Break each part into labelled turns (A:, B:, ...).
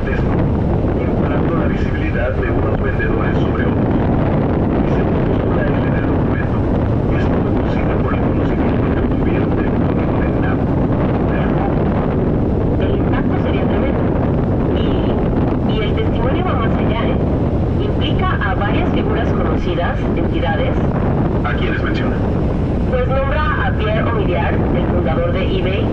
A: gigantesco, imparando la visibilidad de unos vendedores sobre otros. Y según puso la L en el documento, esto fue posible por el conocimiento que obtuvieron del código de NAP.
B: El impacto sería tremendo. Y el testimonio va más allá, ¿eh? Implica a varias figuras conocidas, entidades.
A: ¿A quiénes menciona?
B: Pues nombra a Pierre Omidyar, el fundador de eBay,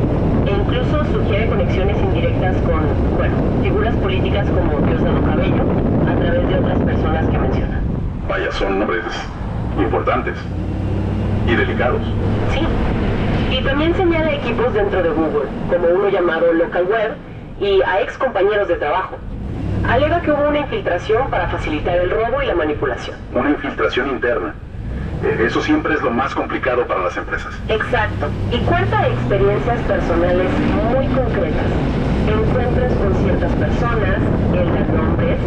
B: e incluso sugiere conexiones indirectas con, bueno, figuras políticas como Diosdado Cabello, a través de otras personas que menciona.
A: Vaya, son nombres importantes y delicados.
B: Sí. Y también señala equipos dentro de Google, como uno llamado Local Web, y a ex compañeros de trabajo. Alega que hubo una infiltración para facilitar el robo y la manipulación.
A: Una infiltración interna. Eso siempre es lo más complicado para las empresas.
B: Exacto. Y cuenta experiencias personales muy concretas. Encuentros con ciertas personas, él da nombres,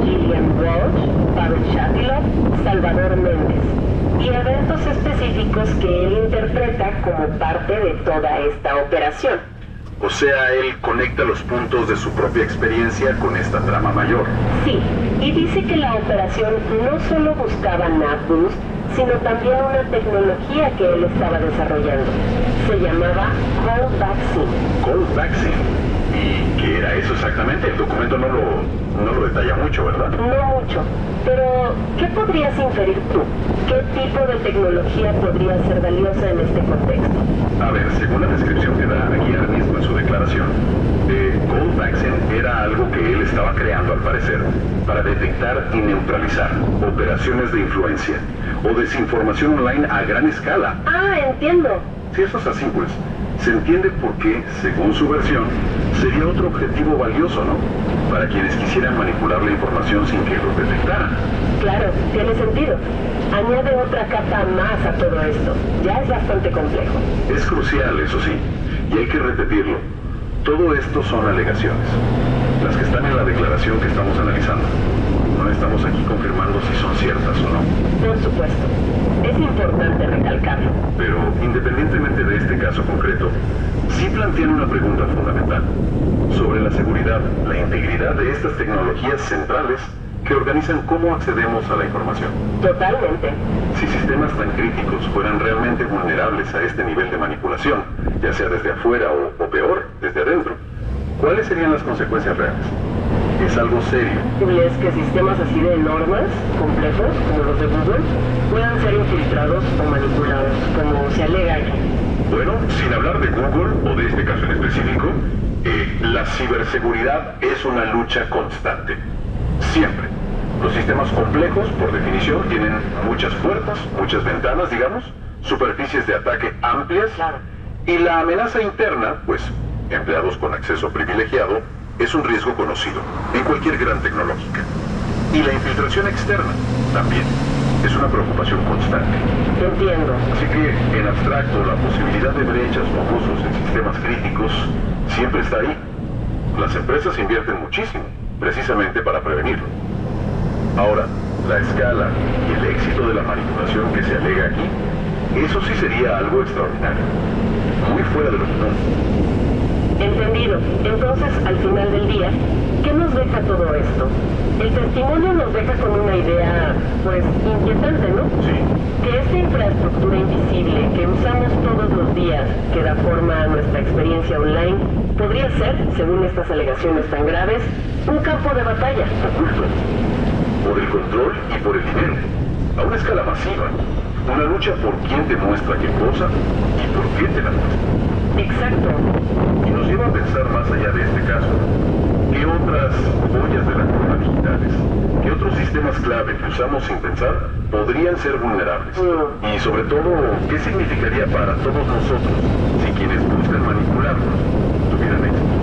B: Gillian Walsh, Pavel Shatilov, Salvador Méndez, y eventos específicos que él interpreta como parte de toda esta operación.
A: O sea, él conecta los puntos de su propia experiencia con esta trama mayor.
B: Sí, y dice que la operación no solo buscaba NAPBoost, sino también una tecnología que él estaba desarrollando. Se llamaba
A: KOL-Vaccine. ¿Y qué era eso exactamente? El documento no lo detalla mucho, ¿verdad?
B: No mucho. Pero, ¿qué podrías inferir tú? ¿Qué tipo de tecnología podría ser valiosa en este contexto?
A: A ver, según la descripción que da aquí ahora mismo en su declaración, KOL-Vaccine era algo que él estaba creando, al parecer, para detectar y neutralizar operaciones de influencia o desinformación online a gran escala.
B: Ah, entiendo.
A: Si eso es así, pues, se entiende por qué, según su versión, sería otro objetivo valioso, ¿no? Para quienes quisieran manipular la información sin que los detectaran.
B: Claro, tiene sentido. Añade otra capa más a todo esto. Ya es bastante complejo.
A: Es crucial, eso sí, y hay que repetirlo. Todo esto son alegaciones, las que están en la declaración que estamos analizando. No estamos aquí confirmando si son ciertas o no.
B: Por supuesto. Es importante recalcarlo.
A: Pero, independientemente de este caso concreto, sí plantean una pregunta fundamental sobre la seguridad, la integridad de estas tecnologías centrales que organizan cómo accedemos a la información.
B: Totalmente.
A: Si sistemas tan críticos fueran realmente vulnerables a este nivel de manipulación, ya sea desde afuera o peor, desde adentro, ¿cuáles serían las consecuencias reales? Es algo serio.
B: ¿Es que sistemas así de enormes, complejos, como los de Google, puedan ser infiltrados o manipulados, como se alega aquí?
A: Bueno, sin hablar de Google o de este caso en específico, la ciberseguridad es una lucha constante. Siempre. Los sistemas complejos, por definición, tienen muchas puertas, muchas ventanas, digamos, superficies de ataque amplias,
B: Claro.
A: y la amenaza interna, pues, empleados con acceso privilegiado, es un riesgo conocido en cualquier gran tecnológica. Y la infiltración externa, también, es una preocupación constante.
B: Entiendo.
A: Así que, en abstracto, la posibilidad de brechas o abusos en sistemas críticos siempre está ahí. Las empresas invierten muchísimo, precisamente para prevenirlo. Ahora, la escala y el éxito de la manipulación que se alega aquí, eso sí sería algo extraordinario, muy fuera de lo común.
B: Entendido. Entonces, al final del día, ¿qué nos deja todo esto? El testimonio nos deja con una idea, pues, inquietante, ¿no?
A: Sí.
B: Que esta infraestructura invisible que usamos todos los días, que da forma a nuestra experiencia online, podría ser, según estas alegaciones tan graves, un campo de batalla.
A: Oculto. Por el control y por el dinero. A una escala masiva. Una lucha por quién te muestra qué cosa y por qué te la muestra.
B: Exacto.
A: Y nos lleva a pensar más allá de este caso. ¿Qué otras joyas de la corona digitales, qué otros sistemas clave que usamos sin pensar podrían ser vulnerables? Y sobre todo, ¿qué significaría para todos nosotros si quienes buscan manipularnos tuvieran éxito?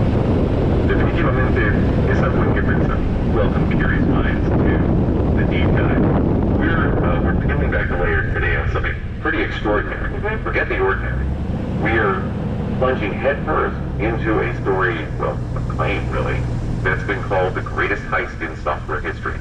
A: Definitivamente es algo en que pensar. Welcome, curious minds, to the deep dive. We're peeling back the layers today on something pretty extraordinary. Forget the ordinary. We are plunging headfirst into a story, well, a claim really, that's been called the greatest heist in software history.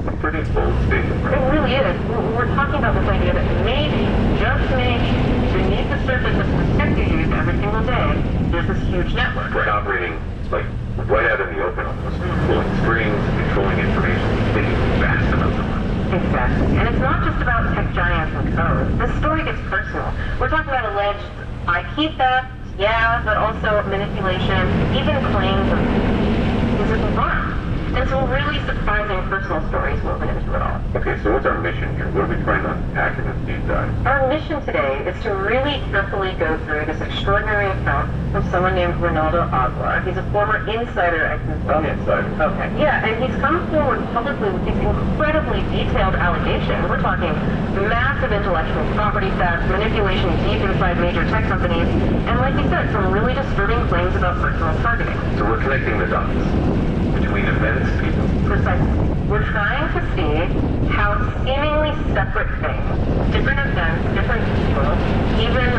A: A pretty bold statement, right?
B: It really is. We're talking about this idea that maybe, just maybe, beneath the surface of the tech you use every single day, there's this huge network.
A: Right. Operating like right out in the open almost, pulling strings, controlling information, taking vast amounts of money.
B: Exactly. And it's not just about tech giants and code. This story gets personal. We're talking about alleged IP theft, yeah, but also manipulation, even claims of physical harm. And some really surprising personal stories woven into it all.
A: Okay, so what's our mission here? What are we trying to unpack in this deep dive?
B: Our mission today is to really carefully go through this extraordinary account from someone named Ronaldo Aguilar. He's a former insider at Google.
A: Insider.
B: Okay, yeah, and he's come forward publicly with these incredibly detailed allegations. We're talking massive intellectual property theft, manipulation deep inside major tech companies, and like you said, some really disturbing claims about personal targeting.
A: So we're connecting the dots between events, people.
B: Precisely. We're trying to see how seemingly separate things, different events, different people, even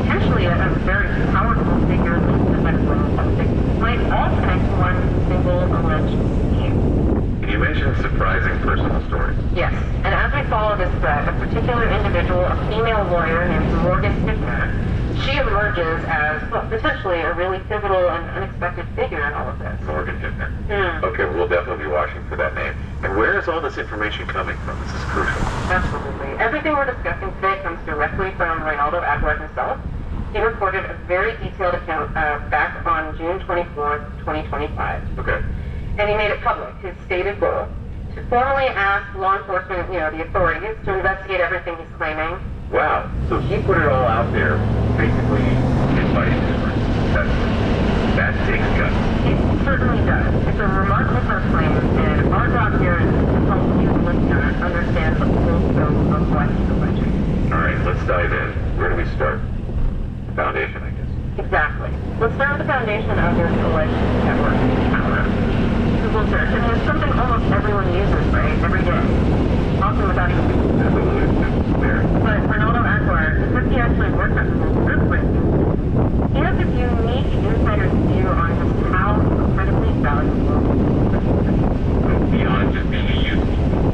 B: potentially a very powerful figure linked to Venezuelan politics, might all connect to one single alleged scheme.
A: And you mentioned surprising personal stories.
B: Yes, and as we follow this thread, a particular individual, a female lawyer named Morgan Hickner, she emerges as, well, potentially a really pivotal and unexpected figure in all of this.
A: Morgan Hickner. Okay, we'll definitely be watching for that name. And where is all this information coming from? This is crucial.
B: Absolutely. Everything we're discussing today comes directly from Ronaldo Aguilar himself. He recorded a very detailed account back on June 24th, 2025.
A: Okay.
B: And he made it public, his stated goal, to formally ask law enforcement, the authorities, to investigate everything he's claiming.
A: Wow. So he put it all out there, basically inviting difference. That takes guts.
B: It certainly does. It's a remarkable set of claims, and our job here is to help you, the listener, understand the full scope of what he's alleging.
A: All right, let's dive in. Where do we start? The foundation, I guess.
B: Exactly. Let's start with the foundation of this alleged network power. Google search, and it's something almost everyone uses, right, every day. Often without even thinking. But Ronaldo Aguilar, because he actually worked at Google earthquake, he has this unique insider's view on just how incredibly valuable
A: beyond just being a user.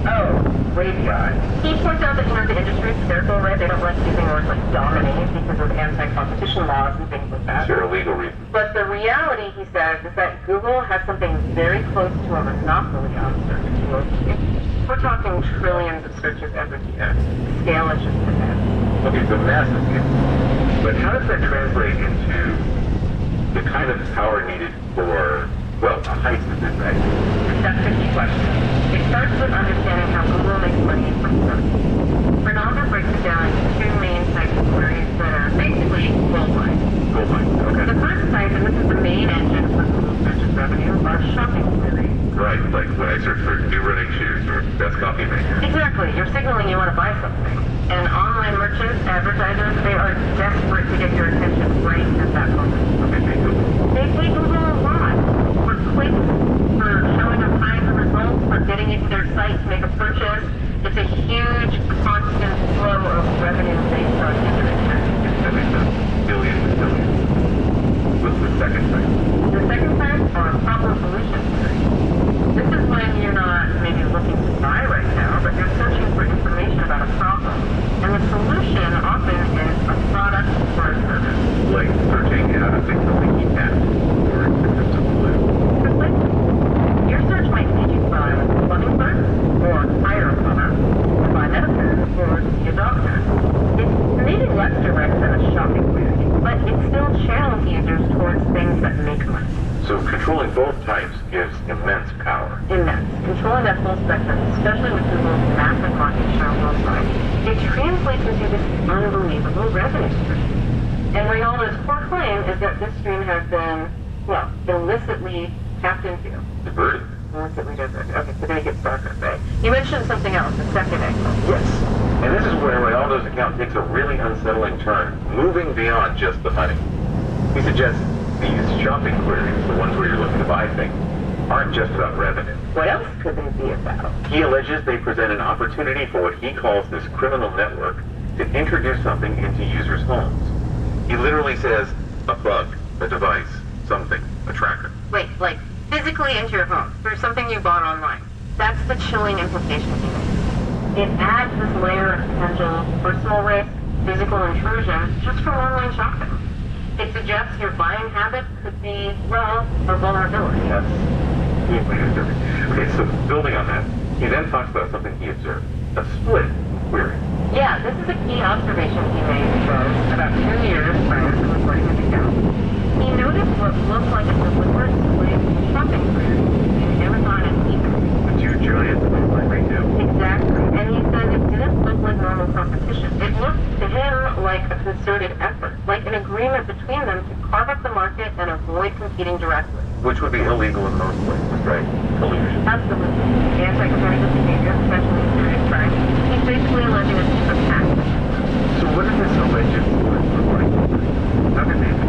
B: Oh, way beyond. He points out that, the industry's careful, right? They don't like using words like dominate because of anti-competition laws and things like that.
A: Sure, legal reasons.
B: But the reality, he says, is that Google has something very close to a monopoly on search engines. We're talking trillions of searches every year. The scale is just immense.
A: Okay, so massive scale. But how does that translate into the kind of power needed for, well, a heist of this type?
B: That's the key question. It starts with understanding how Google makes money from search. Ronaldo breaks it down into two main types of queries that are basically gold mines.
A: Gold mines, okay.
B: The first type, and this is the main engine for Google search's revenue, are shopping queries.
A: Right, like when I search for new running shoes or best coffee maker.
B: Exactly. You're signaling you want to buy something. And online merchants, advertisers, they are desperate to get your attention right at that moment.
A: Okay, they do.
B: They pay Google a lot for clicks, for showing up high the results, for getting you to their site to make a purchase. It's a huge, constant flow of revenue based on user intent.
A: That makes sense. Billions and billions. What's the second type?
B: The second type are problem solution queries. This is when you're not maybe looking to buy right now, but you're searching for information about a problem. And the solution often is a product or a service.
A: Like searching how to fix something you can't, or symptoms of the flu.
B: Precisely. Your search might lead you to buy plumbing parts, or hire a plumber, or buy medicine, or see a doctor. It's maybe less direct than a shopping query, but it still channels users towards things that make money.
A: So controlling both types gives immense power.
B: Immense. Controlling that full spectrum, especially with Google's massive market share worldwide, it translates into this unbelievable revenue stream. And Ronaldo's core claim is that this stream has been, well, illicitly tapped into.
A: Diverted.
B: Illicitly diverted. Okay, so then it gets darker, right? You mentioned something else, the second angle.
A: Yes. And this is where Ronaldo's account takes a really unsettling turn, moving beyond just the money. He suggests these shopping queries, the ones where you're looking to buy things, aren't just about revenue.
B: What else could they be about?
A: He alleges they present an opportunity for what he calls this criminal network to introduce something into users' homes. He literally says, a plug, a device, something, a tracker.
B: Wait, like physically into your home, through something you bought online. That's the chilling implication he makes. It adds this layer of potential personal risk, physical intrusion, just from online shopping. It suggests your buying habits could be, well, a vulnerability.
A: Yes. Okay, so building on that, he then talks about something he observed, a split query.
B: Yeah, this is a key observation he made about 2 years prior to reporting his account. He noticed what looked like a deliberate split shopping query between Amazon and eBay.
A: The two giants of online retail.
B: Exactly, and he said it didn't look like normal competition. It looked to him like a concerted effort, like an agreement between them to carve up the market and avoid competing directly.
A: Which would be illegal in most places, right? Collusion.
B: Absolutely. Anti-competitive behavior, especially in serious crimes. He's basically alleging a piece of tax.
A: So what is this alleged split reporting? How did they do?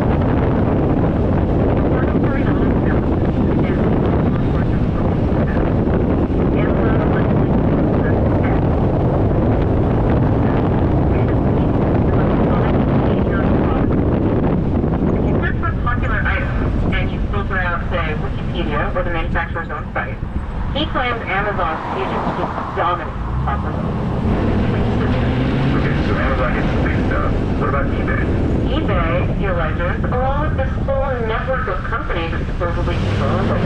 B: According to Rinaldo's analysis, again, law enforcement focused on Amazon allegedly sold the head. If you search for popular items and you filter out, say, Wikipedia or the manufacturer's own site, he claims Amazon's pages just dominate top results.
A: Okay, so Amazon gets the big stuff. What about eBay?
B: eBay, he alleges, along with this whole network of companies that supposedly control, like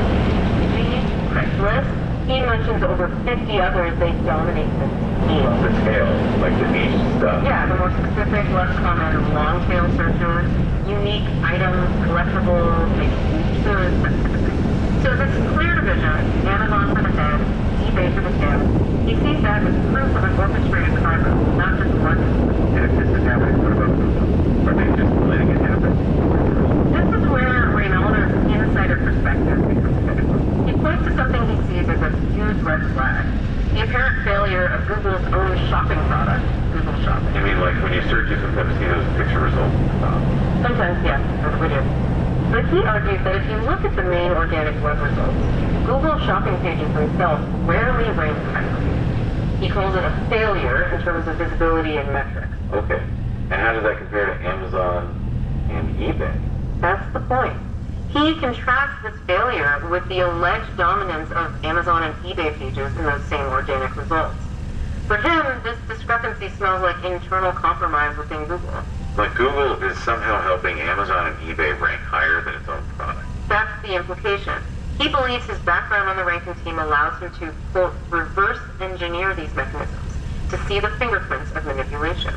B: eBay, Craigslist, he mentions over 50 others they dominate this field.
A: The tail, like the niche stuff.
B: Yeah, the more specific, less common, long-tail searches, unique items, collectibles, maybe features, that type of thing. So this clear division, Amazon for the head, eBay for the tail, he sees that as proof of an orchestrated crime, not just market.
A: And if this is happening, what about Google? Are they just letting it happen?
B: This is where Rinaldo's insider perspective becomes critical. He points to something he sees as a huge red flag. The apparent failure of Google's own shopping product, Google Shopping.
A: You mean like when you search, you sometimes see those picture results at the top?
B: Sometimes, yes, as we do. But he argues that if you look at the main organic web results, Google shopping pages themselves rarely rank highly. He calls it a failure in terms of visibility and metrics.
A: Okay. And how does that compare to Amazon and eBay?
B: That's the point. He contrasts this failure with the alleged dominance of Amazon and eBay pages in those same organic results. For him, this discrepancy smells like internal compromise within Google.
A: Like Google is somehow helping Amazon and eBay rank higher than its own product.
B: That's the implication. He believes his background on the ranking team allows him to, quote, reverse engineer these mechanisms to see the fingerprints of manipulation.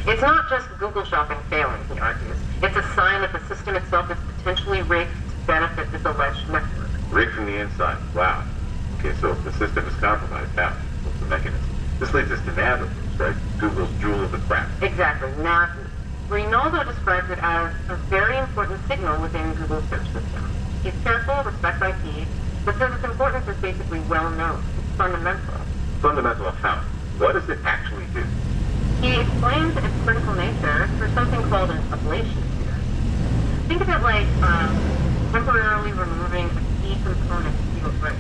B: It's not just Google shopping failing, he argues. It's a sign that the system itself is potentially rigged to benefit this alleged network.
A: Rigged from the inside. Wow. Okay, so if the system is compromised, how? What's the mechanism? This leads us to Navigator, right? Google's jewel of the crown.
B: Exactly, Navigator. Rinaldo describes it as a very important signal within Google's search system. He's careful, respects IP, but says its importance is basically well known. It's fundamental.
A: Fundamental how? What does it actually do?
B: He explains its critical nature through something called an ablation sphere. Think of it like temporarily removing a key component to your brain.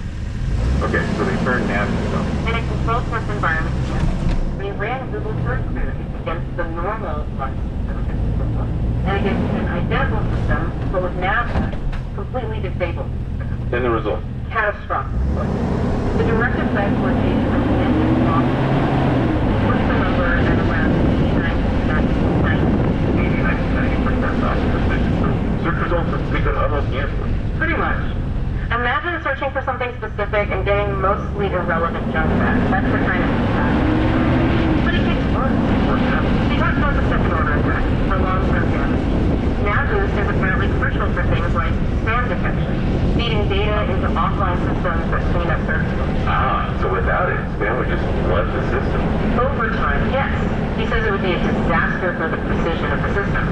A: Okay, so they turn Navigator on.
B: In a controlled test environment, yes. We ran Google search queries against the normal life system and against an identical system, but with Navigator completely disabled.
A: And the result?
B: Catastrophic. The direct effects were a tremendous loss. Put the number at around 89% off precision.
A: So search results have become almost useless.
B: Pretty much. Imagine searching for something specific and getting mostly irrelevant junk back. That's the kind of impact. But it gets worse. He talks about the second order effect for long-term damage. NavBoost is apparently crucial for things like spam detection, feeding data into offline systems that clean up search results.
A: Ah, so without it, spam would just flood the system.
B: Over time, yes. He says it would be a disaster for the precision of the system.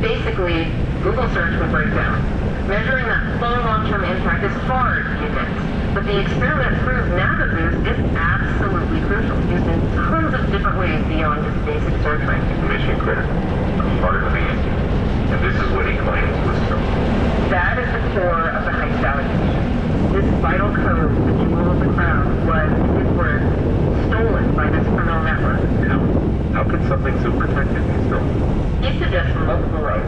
B: Basically, Google search would break down. Measuring that full long-term impact is hard, he admits. But the experiment proved NavBoost is absolutely crucial, used in tons of different ways beyond just basic search ranking.
A: Mission critical. The heart of the engine. And this is what he claims was so.
B: That is the core of the heist allegation. This vital code, the jewel of the crown, was, in his words, stolen by this criminal network.
A: How could something so protected be stolen?
B: He suggests multiple ways.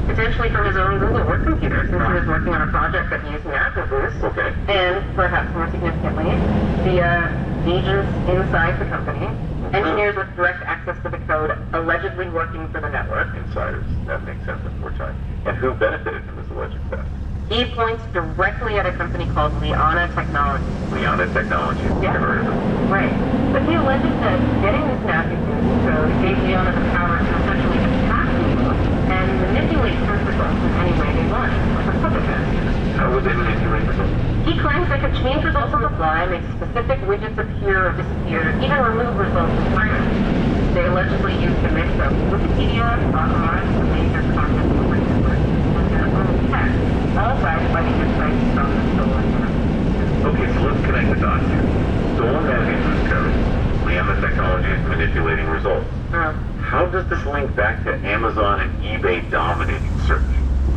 B: Potentially from his own Google work computer, since he was working on a project that used NavBoost.
A: Okay.
B: And, perhaps more significantly, via agents inside the company, engineers with direct access to the code allegedly working for the network.
A: Insiders. That makes sense at 4 times. And who benefited from this alleged theft?
B: He points directly at a company called Liana Technologies.
A: Liana Technologies.
B: Yeah.
A: Never heard of it.
B: Right. But he alleges that getting this nasty code gave Liana the power to essentially attack people and manipulate search results in any way they want, like a puppet master.
A: How would they manipulate results?
B: He claims they could change results on the fly, make specific widgets appear or disappear, even remove results entirely. They allegedly used a mix of Wikipedia, .org, the major content delivery network, and their own text, all backed by the insights from the stolen data.
A: Okay, so let's connect the dots here. Stolen navigation code. Liana Technologies manipulating results. How does this link back to Amazon and eBay dominating search?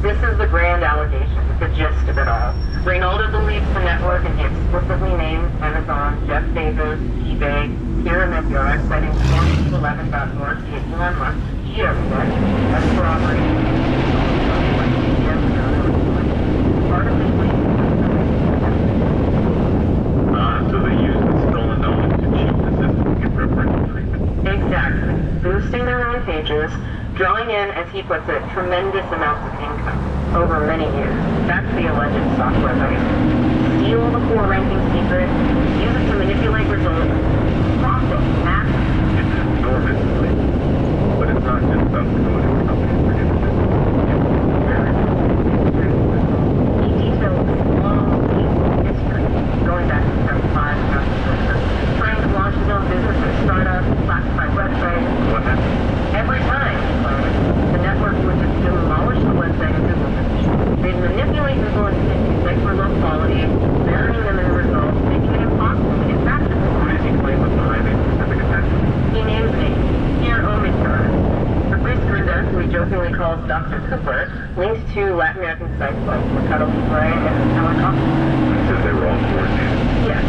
B: This is the grand allegation, the gist of it all. Reynoldo believes the network, and he explicitly names Amazon, Jeff Bezos, eBay, Pyramid Yard, citing 2011.org, the Elon Musk, GX010749, as corroborating part of this link.
A: So they use the stolen knowledge to cheat the system to get preferential treatment.
B: Exactly. Boosting their own pages, drawing in, as he puts it, tremendous amounts of income over many years. That's the alleged software vice. Steal the core ranking secret, use it to manipulate results, profit massive.
A: It's enormously. But it's not just about the code and companies producing it.
B: He details long, painful history, going back to step 5 trying to launch his own business or startup, classified website.
A: What happened?
B: Every time, he claims, the network would just demolish the website of Google search. They'd manipulate Google and sites for low quality, burying them in the results, making it impossible to get back to them.
A: Who does he claim was behind a specific attack?
B: He names names. Here, Omidgar. Fabrice Grinda, who he jokingly calls Dr. Cooper, links to Latin American sites like Mercado Libre and Helicopter.
A: He says they were all coordinated.
B: Yes.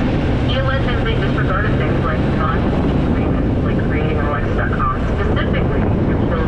B: He alleges they disregarded things like non-compete agreements, like creating Alexa.com specifically to kill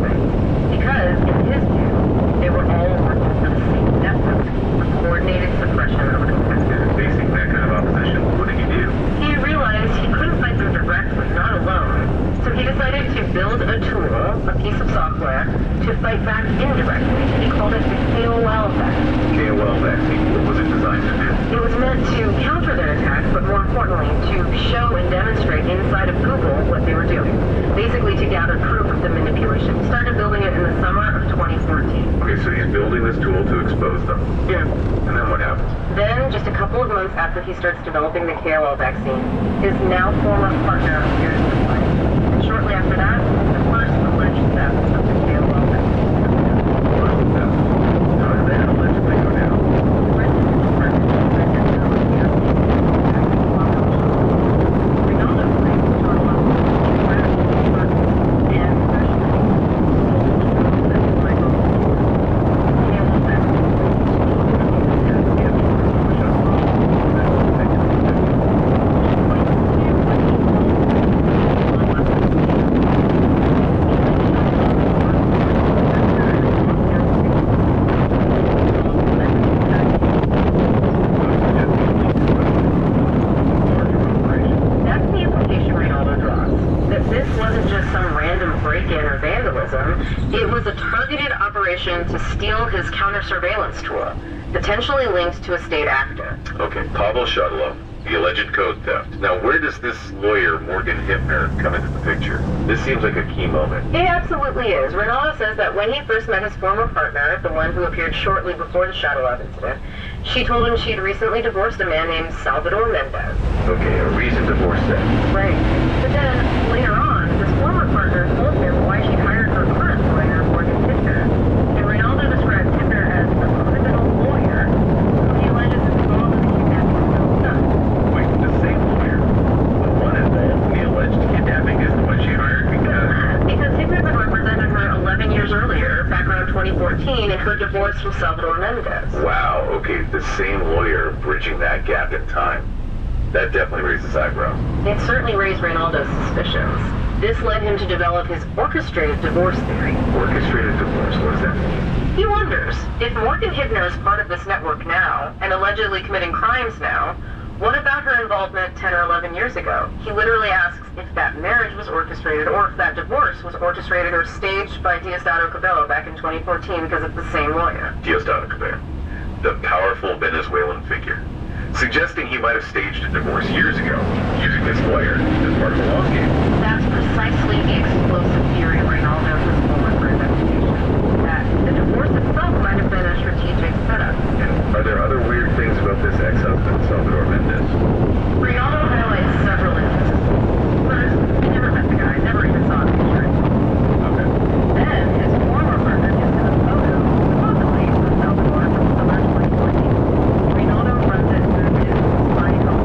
B: sites. Because, in his view, they were all working for the same network, the coordinated suppression of a competitor.
A: Facing that kind of opposition, what did he do?
B: He realized he couldn't fight them directly, not alone. So he decided to build a tool, a piece of software, to fight back indirectly. He called it the KOL vaccine.
A: KOL vaccine. What was it designed to do?
B: It was meant to counter their attacks, but more importantly, to show and demonstrate inside of Google what they were doing. Basically, to gather proof of the manipulation. He started building it in the summer of 2014.
A: Okay, so he's building this tool to expose them.
B: Yeah.
A: And then what happens?
B: Then, just a couple of months after he starts developing the KOL vaccine, his now former partner appears in the fight. And shortly after that, the first alleged theft of the KOL vaccine.
A: First step. How did that allegedly go down?
B: To steal his counter-surveillance tool, potentially linked to a state actor.
A: Okay, Pavel Shuttleov, the alleged code theft. Now, where does this lawyer, Morgan Hippner, come into the picture? This seems like a key moment.
B: It absolutely is. Reynoldo says that when he first met his former partner, the one who appeared shortly before the Shuttleov incident, she told him she'd recently divorced a man named Salvador Mendez.
A: Okay, a recent divorce then.
B: Right. But then, later on, his former partner told him why she hired her current lawyer, Morgan Hippner. Reynoldo describes Hippner as a criminal lawyer who he alleges is involved in the kidnapping of his son.
A: Wait, the same lawyer? The one involved in the alleged kidnapping is the one she hired
B: Because Hippner had represented her 11 years earlier, back around 2014, in her divorce from Salvador Mendez.
A: Wow, okay, the same lawyer bridging that gap in time. That definitely raises eyebrows.
B: It certainly raised Reynoldo's suspicions. This led him to develop his orchestrated divorce theory.
A: Orchestrated divorce, what does that mean?
B: He wonders, if Morgan Hippner is part of this network now, and allegedly committing crimes now, What about her involvement 10 or 11 years ago? He literally asks if that marriage was orchestrated or if that divorce was orchestrated or staged by Diosdado back in 2014 because it's the same lawyer.
A: Diosdado, the powerful Venezuelan figure, suggesting he might have staged a divorce years ago using this lawyer as part of a long game.
B: That's precisely the explosive theory Reynaldo has forward for investigation. That the divorce itself might have been a strategic setup.
A: And are there other weird things about this ex-husband, Salvador Mendez?
B: Reynaldo highlights several inconsistencies. First, he never met the guy, never even saw a picture.
A: Okay.
B: Then, his former partner gives him a photo, supposedly of Salvador from summer 2014. Reynaldo runs it through his spying on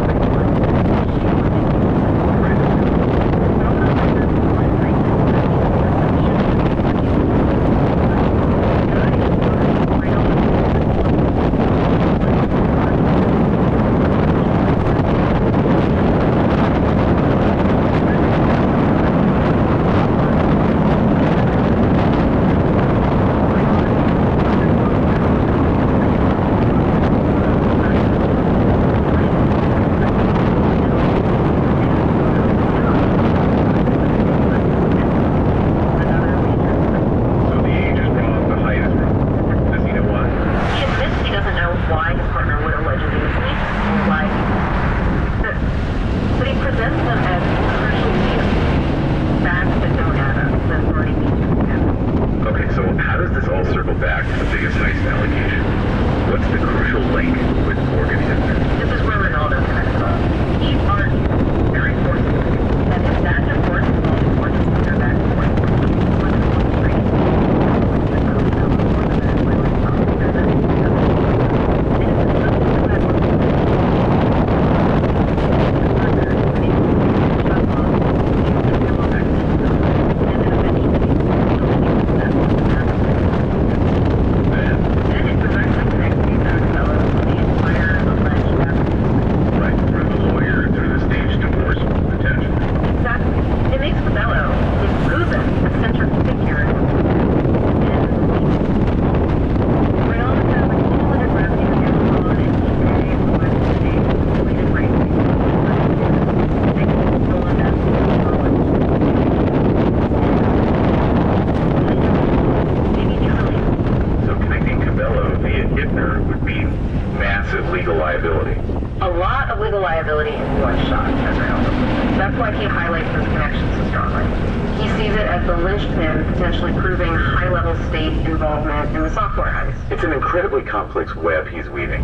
A: It's an incredibly complex web he's weaving.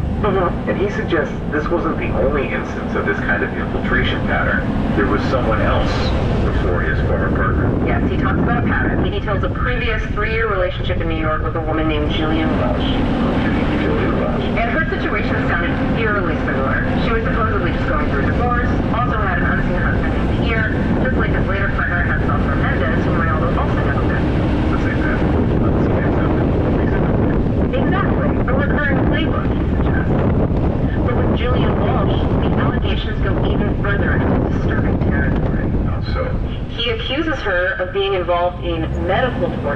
A: And he suggests this wasn't the only instance of this kind of infiltration pattern. There was someone else before his former partner.
B: Yes, he talks about a pattern. He details a previous 3-year relationship in New York with a woman named Jillian Welch. And her situation sounded eerily similar. She was supposedly just going through a divorce, also had an unseen husband named Pierre, just like his later partner had Salvador Mendez, whom Reynaldo also never met.
A: Let's say that.
B: Exactly. A recurring playbook, he suggests. But with Jillian Welch, the allegations go even further into disturbing territory.
A: How so?
B: He accuses her of being involved in medical torture